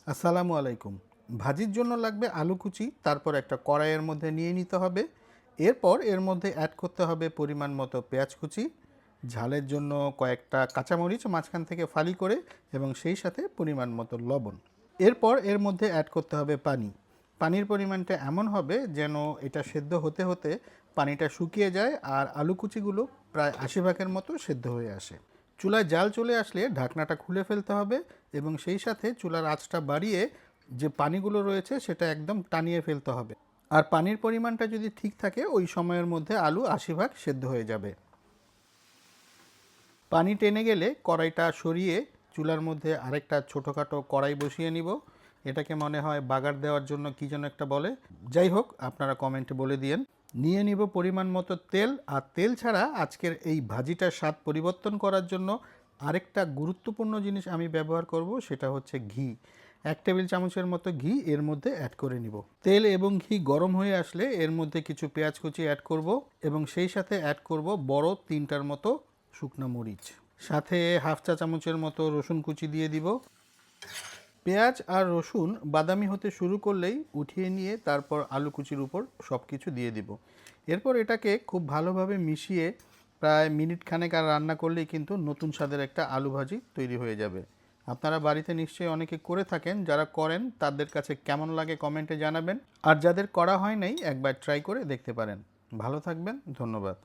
আসসালামু আলাইকুম। ভাজির জন্য লাগবে আলু কুচি, তারপর একটা কড়াইয়ের মধ্যে নিয়ে নিতে হবে। এরপর এর মধ্যে অ্যাড করতে হবে পরিমাণ মতো পেঁয়াজ কুচি, ঝালের জন্য কয়েকটা কাঁচামরিচ মাঝখান থেকে ফালি করে এবং সেই সাথে পরিমাণ মতো লবণ। এরপর এর মধ্যে অ্যাড করতে হবে পানি। পানির পরিমাণটা এমন হবে যেন এটা সেদ্ধ হতে হতে পানিটা শুকিয়ে যায় আর আলু কুচিগুলো প্রায় ৮০ ভাগের মতো সেদ্ধ হয়ে আসে। চুলায় জাল চলে আসলে ঢাকনাটা খুলে ফেলতে হবে এবং সেই সাথে চুলার আঁচটা বাড়িয়ে যে পানিগুলো রয়েছে সেটা একদম টানিয়ে ফেলতে হবে। আর পানির পরিমাণটা যদি ঠিক থাকে ওই সময়ের মধ্যে আলু ৮০ ভাগ সেদ্ধ হয়ে যাবে। পানি টেনে গেলে কড়াইটা সরিয়ে চুলার মধ্যে আরেকটা ছোটোখাটো কড়াই বসিয়ে নিব। এটাকে মনে হয় বাগার দেওয়ার জন্য কী যেন একটা বলে, যাই হোক আপনারা কমেন্টে বলে দিয়েন। নিয়ে নিব পরিমাণ মতো তেল, আর তেল ছাড়া আজকের এই ভাজিটার স্বাদ পরিবর্তন করার জন্য আরেকটা গুরুত্বপূর্ণ জিনিস আমি ব্যবহার করব, সেটা হচ্ছে ঘি। 1 টেবিল চামচের মতো ঘি এর মধ্যে অ্যাড করে নিব। তেল এবং ঘি গরম হয়ে আসলে এর মধ্যে কিছু পেঁয়াজ কুচি অ্যাড করব এবং সেই সাথে অ্যাড করব বড় 3টার মতো শুকনো মরিচ, সাথে 1/2 চা চামচের মতো রসুন কুচি দিয়ে দিব। পেঁয়াজ আর রসুন বাদামি হতে শুরু করলেই উঠিয়ে নিয়ে তারপর আলু কুচির উপর সব কিছু দিয়ে দিব। এরপর এটাকে খুব ভালোভাবে মিশিয়ে প্রায় মিনিট খানেক আর রান্না করলেই কিন্তু নতুন স্বাদের একটা আলু ভাজি তৈরি হয়ে যাবে। আপনারা বাড়িতে নিশ্চয়ই অনেকে করে থাকেন, যারা করেন তাদের কাছে কেমন লাগে কমেন্টে জানাবেন, আর যাদের করা হয় নাই একবার ট্রাই করে দেখতে পারেন। ভালো থাকবেন, ধন্যবাদ।